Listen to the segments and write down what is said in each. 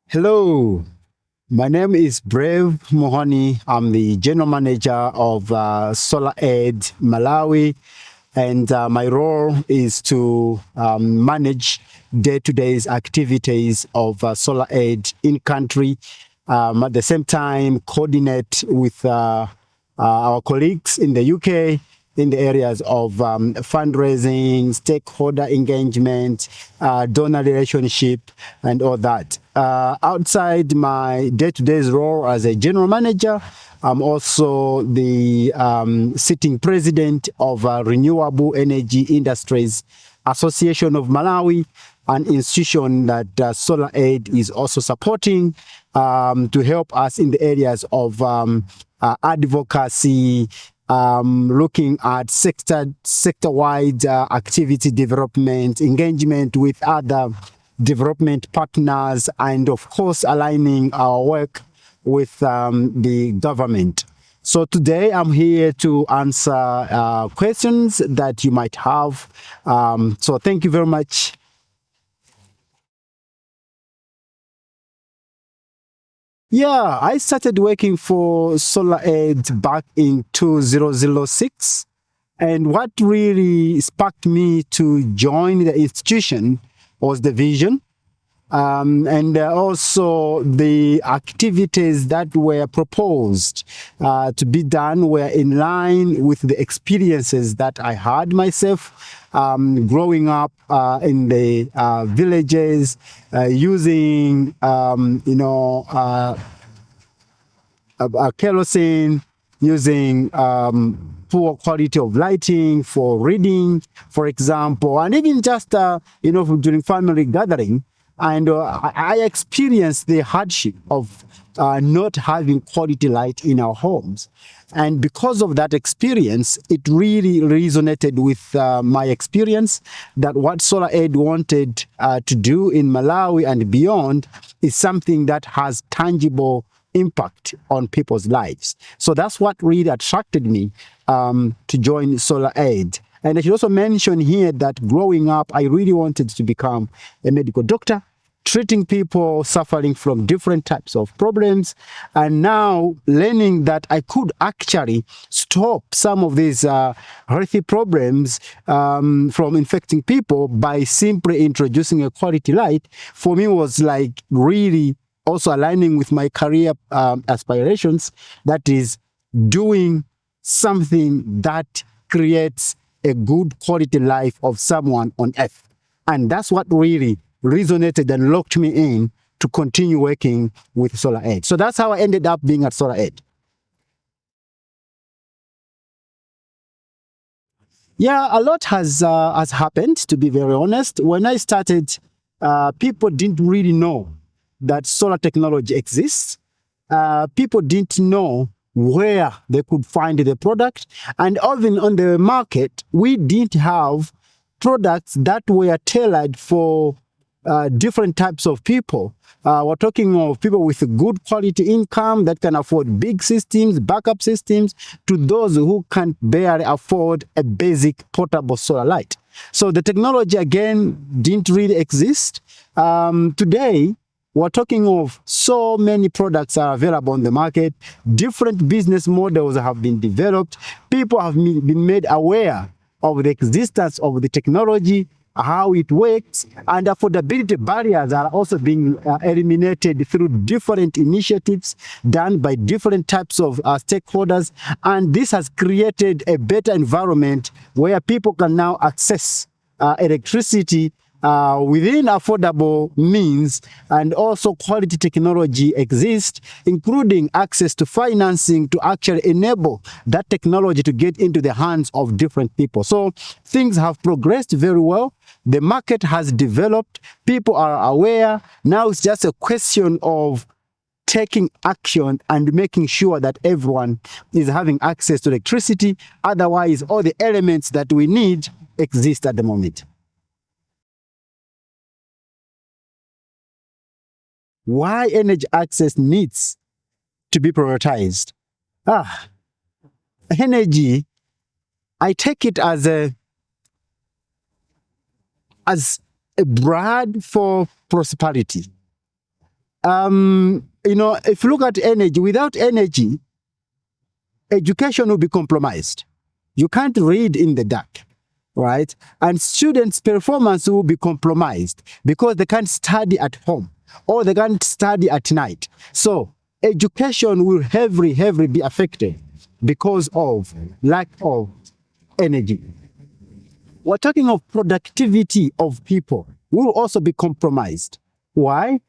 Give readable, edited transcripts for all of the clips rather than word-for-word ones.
Hello, my name is Brave Mhonie. I'm the General Manager of Solar Aid Malawi, and my role is to manage day-to-day activities of Solar Aid in country. At the same time, coordinate with our colleagues in the UK in the areas of fundraising, stakeholder engagement, donor relationship, and all that. Outside my day-to-day role as a general manager, I'm also the sitting president of Renewable Energy Industries Association of Malawi, an institution that Solar Aid is also supporting to help us in the areas of advocacy, looking at sector-wide activity development, engagement with other development partners, and of course aligning our work with the government. So today I'm here to answer questions that you might have. So thank you very much. Yeah, I started working for Solar Aid back in 2006. And what really sparked me to join the institution was the vision, and also the activities that were proposed to be done were in line with the experiences that I had myself growing up in the villages, using kerosene, using poor quality of lighting for reading, for example, and even just during family gathering. And I experienced the hardship of not having quality light in our homes. And because of that experience, it really resonated with my experience that what Solar Aid wanted to do in Malawi and beyond is something that has tangible impact on people's lives. So that's what really attracted me to join Solar Aid. And I should also mention here that growing up, I really wanted to become a medical doctor, treating people suffering from different types of problems. And now learning that I could actually stop some of these healthy problems from infecting people by simply introducing a quality light, for me was like really also aligning with my career aspirations, that is doing something that creates a good quality life of someone on earth. And that's what really resonated and locked me in to continue working with Solar Aid. So that's how I ended up being at Solar Aid. Yeah, a lot has happened, to be very honest. When I started, people didn't really know that solar technology exists. People didn't know where they could find the product. And even on the market, we didn't have products that were tailored for different types of people. We're talking of people with a good quality income that can afford big systems, backup systems, to those who can barely afford a basic portable solar light. So the technology, again, didn't really exist. Today, we're talking of so many products are available on the market. Different business models have been developed. People have been made aware of the existence of the technology, how it works, and affordability barriers are also being eliminated through different initiatives done by different types of stakeholders. And this has created a better environment where people can now access electricity within affordable means, and also quality technology exists, including access to financing to actually enable that technology to get into the hands of different people. So things have progressed very well. The market has developed. People are aware. Now it's just a question of taking action and making sure that everyone is having access to electricity. Otherwise, all the elements that we need exist at the moment. Why energy access needs to be prioritized? Ah, Energy, I take it as a brand for prosperity. if you look at energy, without energy, education will be compromised. You can't read in the dark, right? And students' performance will be compromised because they can't study at home or they can't study at night. So education will heavily be affected because of lack of energy. We're talking of productivity of people will also be compromised. Why?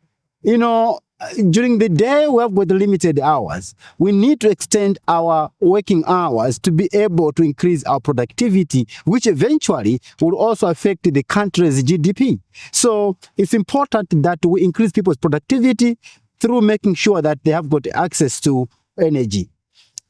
During the day, we have got limited hours. We need to extend our working hours to be able to increase our productivity, which eventually will also affect the country's GDP. So it's important that we increase people's productivity through making sure that they have got access to energy.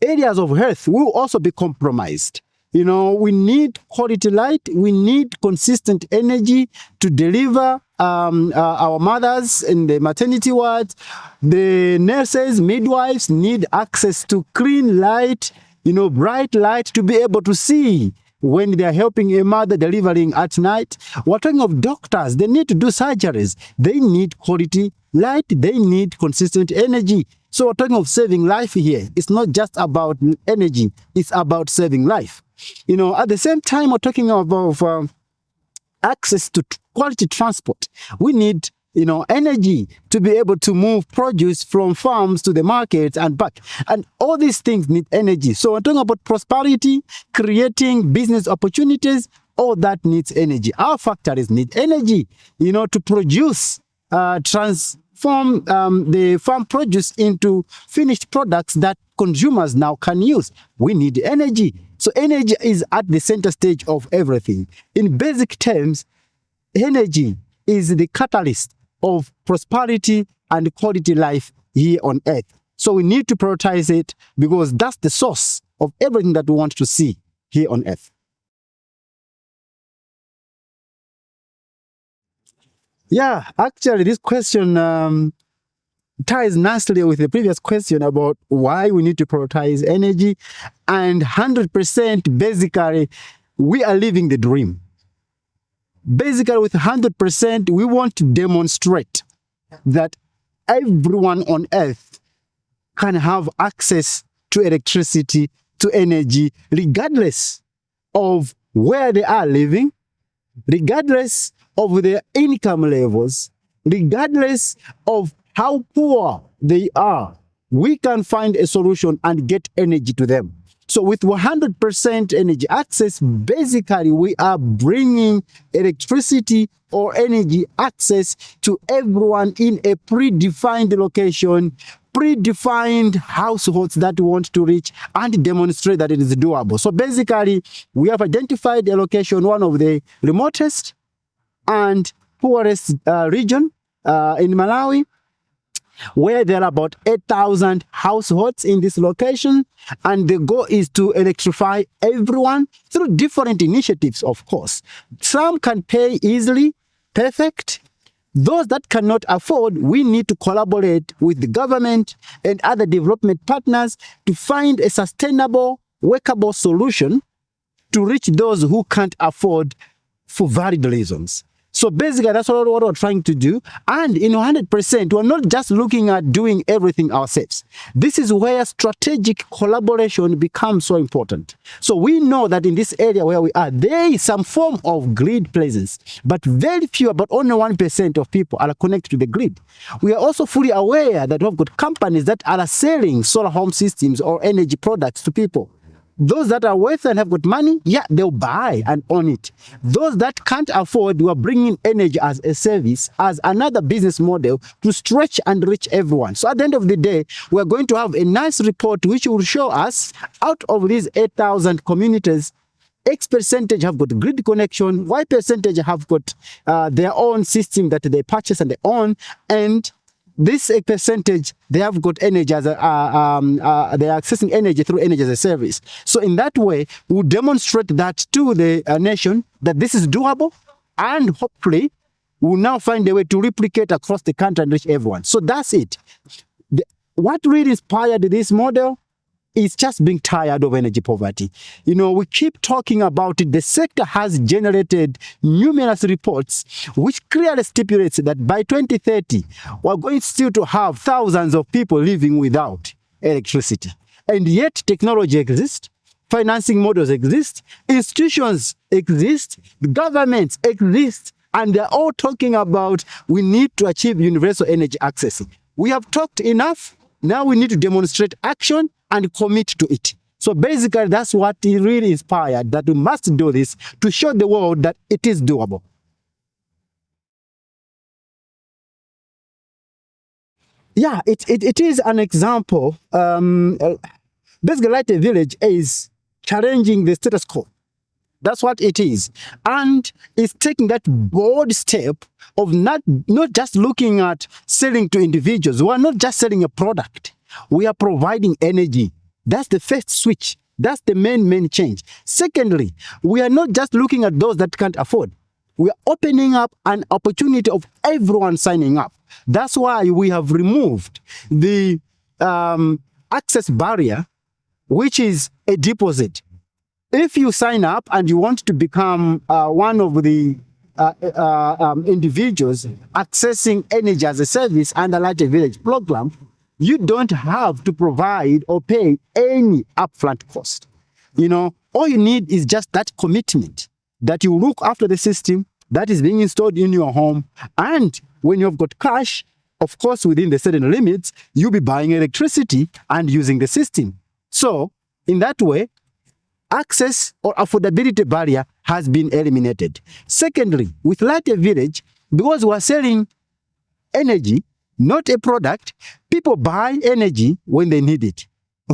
Areas of health will also be compromised. We need quality light. We need consistent energy to deliver our mothers in the maternity wards. The nurses, midwives need access to clean light, bright light to be able to see when they are helping a mother delivering at night. We're talking of doctors. They need to do surgeries. They need quality light. They need consistent energy. So we're talking of saving life here. It's not just about energy. It's about saving life. At the same time, we're talking about access to quality transport. We need, energy to be able to move produce from farms to the market and back. And all these things need energy. So we're talking about prosperity, creating business opportunities. All that needs energy. Our factories need energy, to produce, transform the farm produce into finished products that consumers now can use. We need energy. So energy is at the center stage of everything. In basic terms, energy is the catalyst of prosperity and quality life here on earth. So we need to prioritize it because that's the source of everything that we want to see here on earth. Yeah, actually, this question ties nicely with the previous question about why we need to prioritize energy. And 100%, basically, we are living the dream. Basically, with 100%, we want to demonstrate that everyone on earth can have access to electricity, to energy, regardless of where they are living, regardless of their income levels, regardless of how poor they are. We can find a solution and get energy to them. So with 100% energy access, basically we are bringing electricity or energy access to everyone in a predefined location, predefined households that we want to reach and demonstrate that it is doable. So basically, we have identified a location, one of the remotest and poorest region in Malawi, where there are about 8,000 households in this location. And the goal is to electrify everyone through different initiatives, of course. Some can pay easily, perfect. Those that cannot afford, we need to collaborate with the government and other development partners to find a sustainable, workable solution to reach those who can't afford for valid reasons. So basically, that's what we're trying to do. And in 100%, we're not just looking at doing everything ourselves. This is where strategic collaboration becomes so important. So we know that in this area where we are, there is some form of grid presence, but very few, about only 1% of people are connected to the grid. We are also fully aware that we've got companies that are selling solar home systems or energy products to people. Those that are wealthy and have got money, yeah, they'll buy and own it. Those that can't afford, we are bringing energy as a service, as another business model to stretch and reach everyone. So at the end of the day, we're going to have a nice report which will show us out of these 8,000 communities, X percentage have got grid connection, Y percentage have got their own system that they purchase and they own, and this percentage, they have got energy as they are accessing energy through energy as a service. So in that way, we'll demonstrate that to the nation that this is doable, and hopefully we'll now find a way to replicate across the country and reach everyone. So that's it. What really inspired this model is just being tired of energy poverty. We keep talking about it. The sector has generated numerous reports which clearly stipulates that by 2030, we're going still to have thousands of people living without electricity. And yet technology exists, financing models exist, institutions exist, governments exist, and they're all talking about we need to achieve universal energy access. We have talked enough. Now we need to demonstrate action and commit to it. So basically, that's what really inspired, that we must do this to show the world that it is doable. Yeah, it is an example. Basically, Light a Village is challenging the status quo. That's what it is. And it's taking that bold step of not just looking at selling to individuals. We are not just selling a product. We are providing energy. That's the first switch. That's the main change. Secondly, we are not just looking at those that can't afford. We are opening up an opportunity of everyone signing up. That's why we have removed the access barrier, which is a deposit. If you sign up and you want to become one of the individuals accessing energy as a service under Light a Village program, you don't have to provide or pay any upfront cost. All you need is just that commitment that you look after the system that is being installed in your home. And when you've got cash, of course, within the certain limits, you'll be buying electricity and using the system. So in that way, access or affordability barrier has been eliminated. Secondly, with Light a Village, because we're selling energy, not a product, people buy energy when they need it,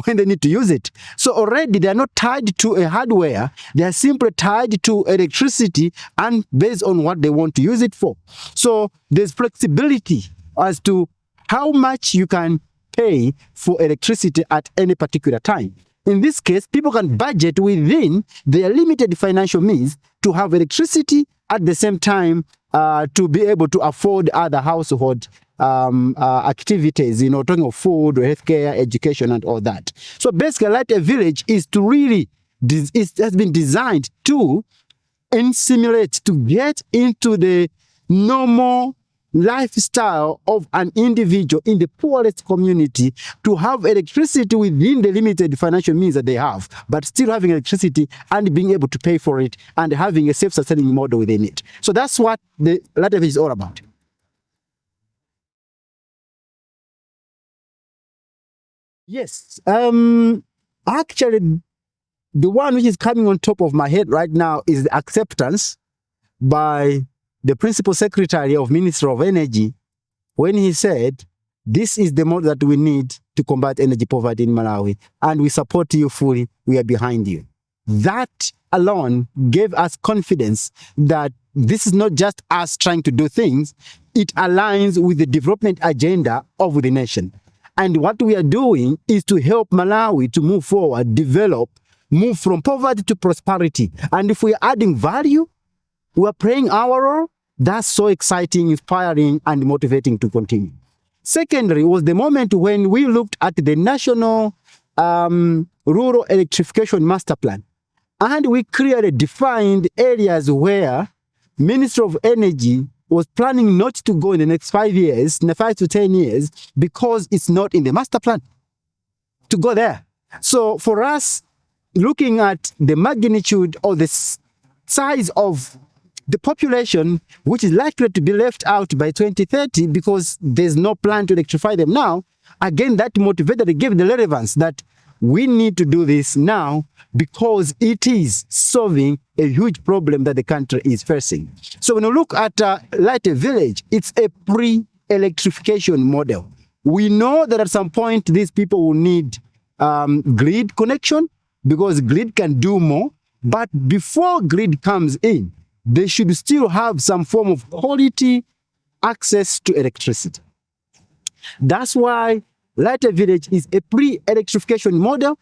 when they need to use it. So already they're not tied to a hardware, they are simply tied to electricity and based on what they want to use it for. So there's flexibility as to how much you can pay for electricity at any particular time. In this case, people can budget within their limited financial means to have electricity at the same time to be able to afford other household activities, talking of food, healthcare, education, and all that. So basically, Light a Village is to really, it has been designed to simulate, to get into the normal lifestyle of an individual in the poorest community, to have electricity within the limited financial means that they have, but still having electricity and being able to pay for it and having a self-sustaining model within it. So that's what the Light a Village is all about. Yes. Actually, the one which is coming on top of my head right now is the acceptance by the Principal Secretary of Ministry of Energy, when he said, this is the model that we need to combat energy poverty in Malawi, and we support you fully, we are behind you. That alone gave us confidence that this is not just us trying to do things, it aligns with the development agenda of the nation. And what we are doing is to help Malawi to move forward, develop, move from poverty to prosperity. And if we are adding value, we are playing our role. That's so exciting, inspiring, and motivating to continue. Secondly, was the moment when we looked at the National Rural Electrification Master Plan. And we clearly defined areas where Ministry of Energy was planning not to go in the next 5 years, in the 5 to 10 years, because it's not in the master plan to go there. So for us, looking at the magnitude or the size of the population, which is likely to be left out by 2030 because there's no plan to electrify them now, again, that motivated, gave the relevance that we need to do this now because it is solving a huge problem that the country is facing. So when you look at Light a Village, it's a pre-electrification model. We know that at some point these people will need grid connection because grid can do more. But before grid comes in, they should still have some form of quality access to electricity. That's why Light a Village is a pre-electrification model,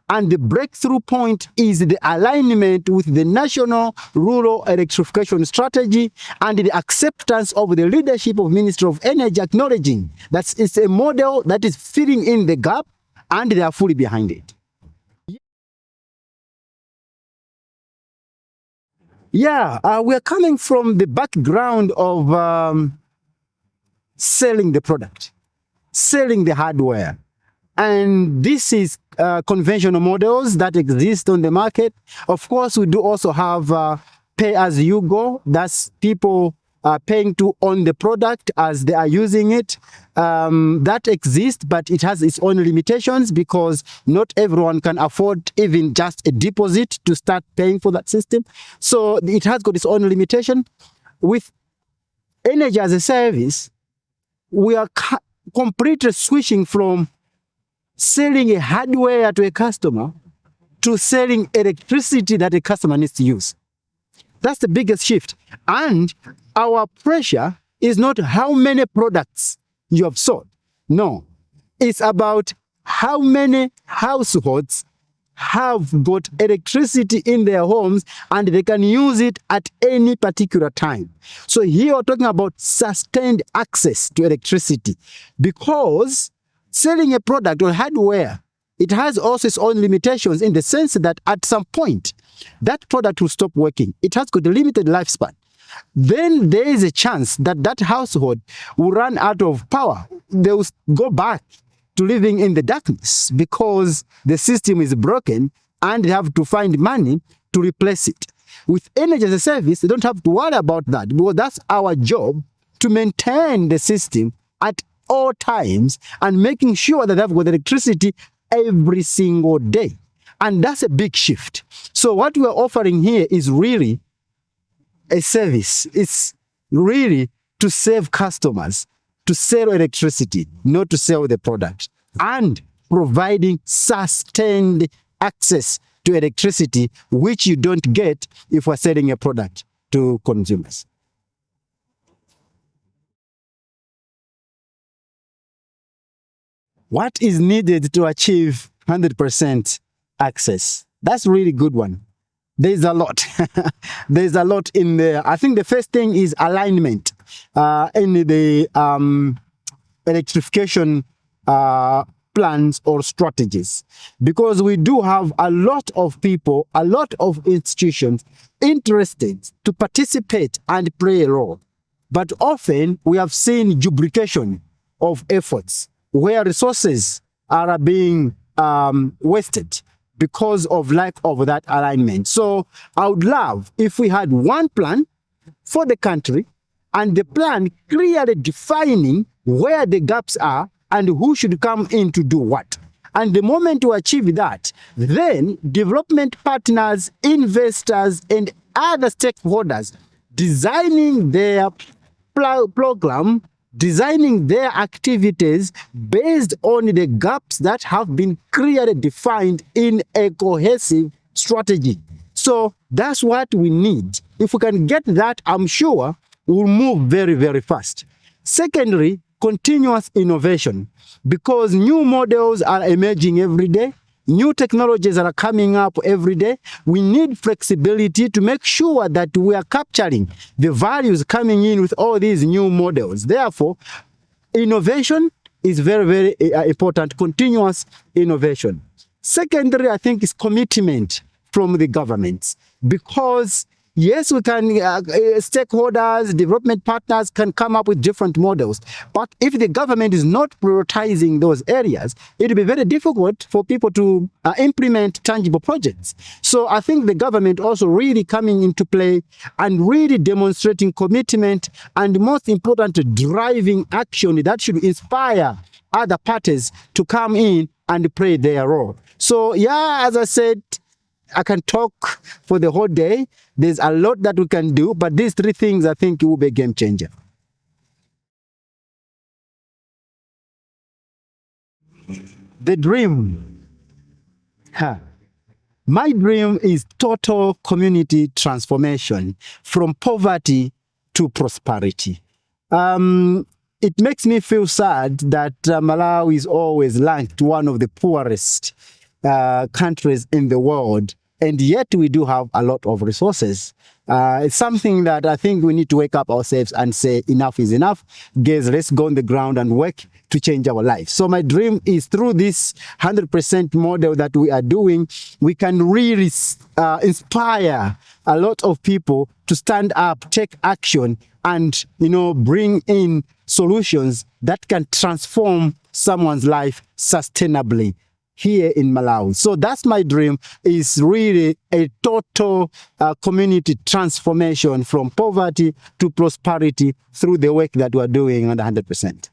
and the breakthrough point is the alignment with the National Rural Electrification Strategy and the acceptance of the leadership of Ministry of Energy, acknowledging that it's a model that is filling in the gap and they are fully behind it. Yeah, we are coming from the background of selling the product, selling the hardware. And this is conventional models that exist on the market. Of course, we do also have pay as you go. That's people paying to own the product as they are using it. That exists, but it has its own limitations because not everyone can afford even just a deposit to start paying for that system. So it has got its own limitation. With energy as a service, we are completely switching from selling a hardware to a customer to selling electricity that a customer needs to use. That's the biggest shift. And our pressure is not how many products you have sold. No, it's about how many households have got electricity in their homes and they can use it at any particular time. So here we're talking about sustained access to electricity, because selling a product or hardware, it has also its own limitations in the sense that at some point, that product will stop working. It has got a limited lifespan. Then there is a chance that that household will run out of power. They will go back to living in the darkness because the system is broken and they have to find money to replace it. With energy as a service, they don't have to worry about that because that's our job, to maintain the system at all times and making sure that they've got electricity every single day. And that's a big shift. So what we're offering here is really a service. It's really to save customers, to sell electricity, not to sell the product, and providing sustained access to electricity, which you don't get if we're selling a product to consumers. What is needed to achieve 100% access? That's a really good one. There's a lot. There's a lot in there. I think the first thing is alignment in the electrification plans or strategies, because we do have a lot of people, a lot of institutions interested to participate and play a role. But often we have seen duplication of efforts where resources are being wasted because of lack of that alignment. So I would love if we had one plan for the country and the plan clearly defining where the gaps are and who should come in to do what. And the moment to achieve that, then development partners, investors, and other stakeholders designing their program, designing their activities based on the gaps that have been clearly defined in a cohesive strategy. So that's what we need. If we can get that, I'm sure we'll move very, very fast. Secondly, continuous innovation, because new models are emerging every day. New technologies are coming up every day. We need flexibility to make sure that we are capturing the values coming in with all these new models. Therefore, innovation is very, very important, continuous innovation. Secondly, I think is commitment from the governments, because yes, we can, stakeholders, development partners can come up with different models. But if the government is not prioritizing those areas, it will be very difficult for people to implement tangible projects. So I think the government also really coming into play and really demonstrating commitment and, most importantly, driving action that should inspire other parties to come in and play their role. So yeah, as I said, I can talk for the whole day. There's a lot that we can do, but these three things I think will be a game changer. The dream. My dream is total community transformation from poverty to prosperity. It makes me feel sad that Malawi is always ranked one of the poorest countries in the world. And yet we do have a lot of resources. It's something that I think we need to wake up ourselves and say enough is enough. Guys, let's go on the ground and work to change our life. So my dream is through this 100% model that we are doing, we can really inspire a lot of people to stand up, take action, and bring in solutions that can transform someone's life sustainably here in Malawi. So that's my dream, is really a total community transformation from poverty to prosperity through the work that we're doing on 100%.